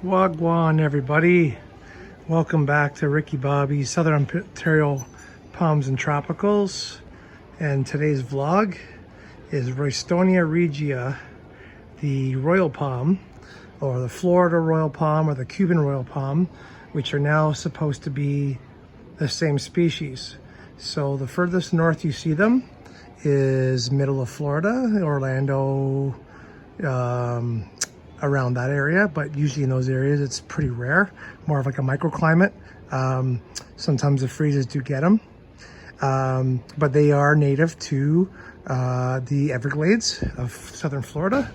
Wagwan everybody, welcome back to Ricky Bobby's Southern Ontario Palms and Tropicals, and today's vlog is Roystonea Regia, the royal palm, or the Florida royal palm, or the Cuban royal palm, which are now supposed to be the same species. So the furthest north you see them is middle of Florida, Orlando, around that area, but usually in those areas it's pretty rare, more of like a microclimate. Sometimes the freezes do get them, but they are native to the Everglades of southern Florida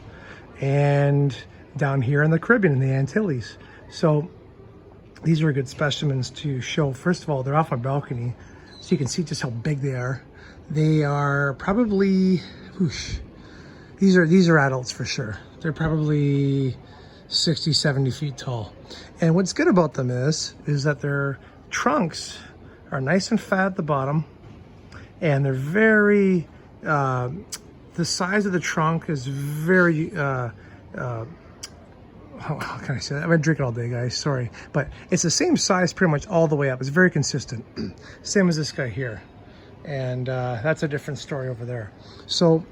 and down here in the Caribbean, in the Antilles. So these are good specimens to show. First of all, they're off my balcony, so you can see just how big they are. They are probably, whoosh, these are adults for sure. They're probably 60, 70 feet tall. And what's good about them is that their trunks are nice and fat at the bottom, and they're very, the size of the trunk is very, how can I say that? I've been drinking all day, guys, sorry. But it's the same size pretty much all the way up. It's very consistent. Same as this guy here. And that's a different story over there. So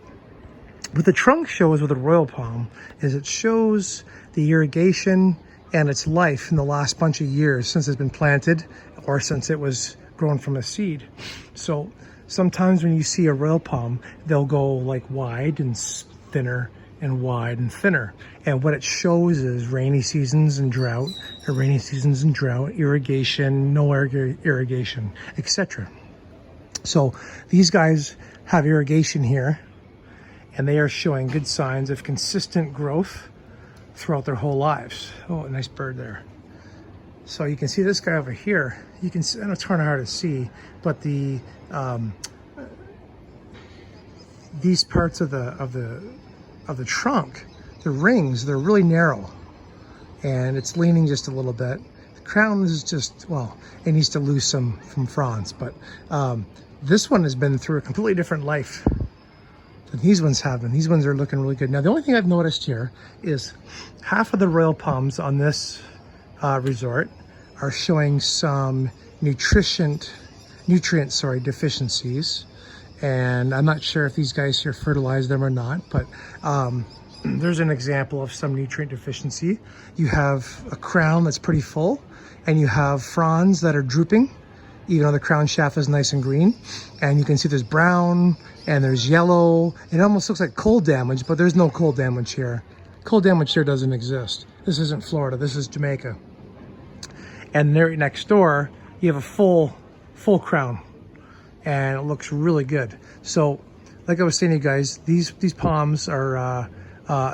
what the trunk shows with the royal palm is it shows the irrigation and its life in the last bunch of years since it's been planted or since it was grown from a seed. So sometimes when you see a royal palm, they'll go like wide and thinner and wide and thinner. And what it shows is rainy seasons and drought, irrigation, no irrigation, etc. So these guys have irrigation here, and they are showing good signs of consistent growth throughout their whole lives. Oh, a nice bird there. So you can see this guy over here. You can see, I know it's kind of hard to see, but the these parts of the trunk, the rings, they're really narrow, and it's leaning just a little bit. The crown is just, well, it needs to lose some from fronds, but this one has been through a completely different life than these ones have been. These ones are looking really good. Now, the only thing I've noticed here is half of the royal palms on this resort are showing some nutrient deficiencies. And I'm not sure if these guys here fertilize them or not, but there's an example of some nutrient deficiency. You have a crown that's pretty full, and you have fronds that are drooping, even though the crown shaft is nice and green. And you can see there's brown and there's yellow. It almost looks like cold damage, but there's no cold damage here. Cold damage here doesn't exist. This isn't Florida, this is Jamaica. And there next door, you have a full crown, and it looks really good. So like I was saying to you guys, these palms are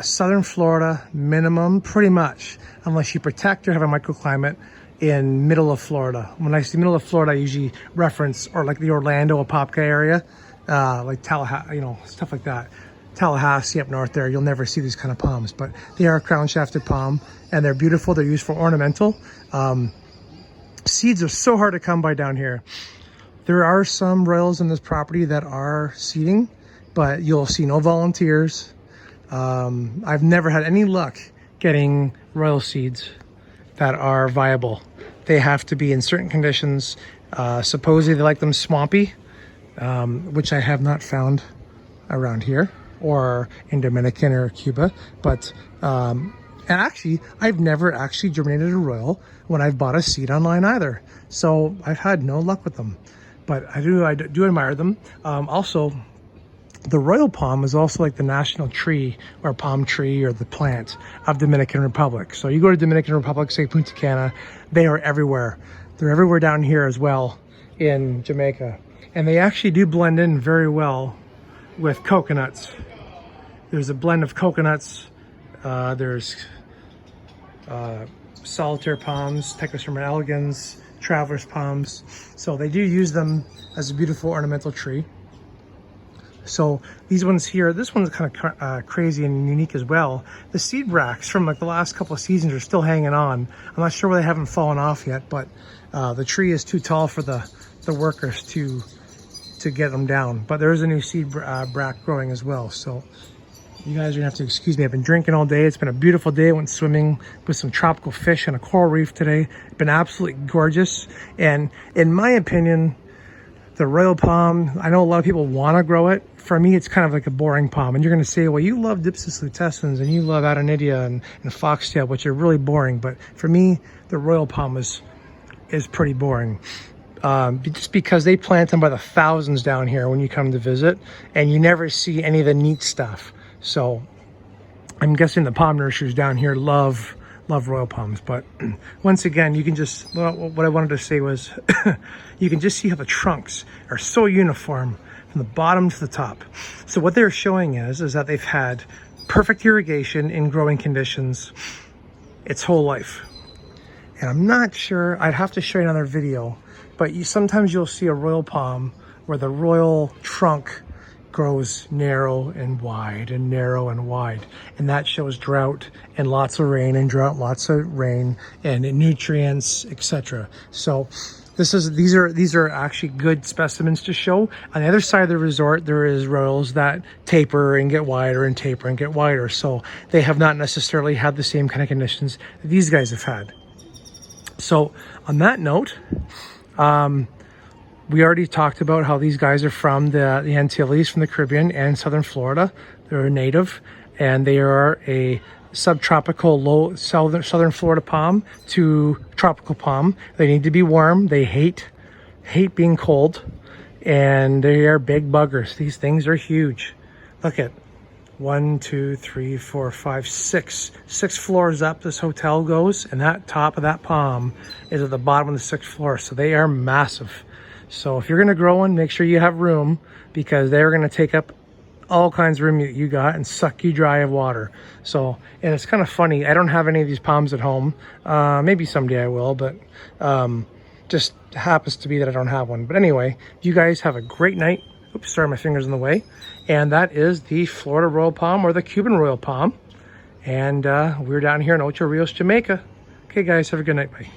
southern Florida minimum, pretty much, unless you protect or have a microclimate in middle of Florida. When I say middle of Florida, I usually reference, or like the Orlando, Apopka area, like Tallahassee, you know, stuff like that. Tallahassee up north there, you'll never see these kind of palms, but they are a crown shafted palm, and they're beautiful. They're used for ornamental. Seeds are so hard to come by down here. There are some royals in this property that are seeding, but you'll see no volunteers. I've never had any luck getting royal seeds that are viable. They have to be in certain conditions. Supposedly they like them swampy, which I have not found around here or in Dominican or Cuba. But and actually, I've never actually germinated a royal when I've bought a seed online either. So I've had no luck with them, but I do admire them. Also, the royal palm is also like the national tree or palm tree or the plant of Dominican Republic. So you go to Dominican Republic, say Punta Cana, they are everywhere. They're everywhere down here as well in Jamaica. And they actually do blend in very well with coconuts. There's a blend of coconuts. There's solitaire palms, Pecosperma elegans, traveler's palms. So they do use them as a beautiful ornamental tree. So these ones here, this one's kind of crazy and unique as well. The seed bracts from like the last couple of seasons are still hanging on. I'm not sure why they haven't fallen off yet, but the tree is too tall for the workers to get them down. But there is a new seed bract growing as well. So You guys are gonna have to excuse me. I've been drinking all day. It's been a beautiful day. I went swimming with some tropical fish on a coral reef today. It's been absolutely gorgeous. And in my opinion, the royal palm, I know a lot of people want to grow it. For me, it's kind of like a boring palm. And you're going to say, well, you love Dipsis lutescens and you love Adonidia and foxtail, which are really boring. But for me, the royal palm is pretty boring. Just because they plant them by the thousands down here when you come to visit, and you never see any of the neat stuff. So I'm guessing the palm nurseries down here love royal palms. But once again, you can just, well, what I wanted to say was you can just see how the trunks are so uniform from the bottom to the top. So what they're showing is that they've had perfect irrigation in growing conditions its whole life. And I'm not sure, I'd have to show you another video, but sometimes you'll see a royal palm where the royal trunk grows narrow and wide and narrow and wide, and that shows drought and lots of rain, and drought, lots of rain, and nutrients, etc. So these are actually good specimens to show. On the other side of the resort, there is royals that taper and get wider and taper and get wider, so they have not necessarily had the same kind of conditions that these guys have had. So on that note, we already talked about how these guys are from the Antilles, from the Caribbean and southern Florida. They're a native, and they are a subtropical low southern Florida palm to tropical palm. They need to be warm. They hate being cold, and they are big buggers. These things are huge. Look at 1, 2, 3, 4, 5, 6 floors up this hotel goes, and that top of that palm is at the bottom of the 6th floor. So they are massive. So if you're going to grow one, make sure you have room, because they're going to take up all kinds of room that you got and suck you dry of water. So, and it's kind of funny. I don't have any of these palms at home. Maybe someday I will, but just happens to be that I don't have one. But anyway, you guys have a great night. Oops, sorry, my finger's in the way. And that is the Florida royal palm, or the Cuban royal palm. And we're down here in Ocho Rios, Jamaica. Okay, guys, have a good night. Bye.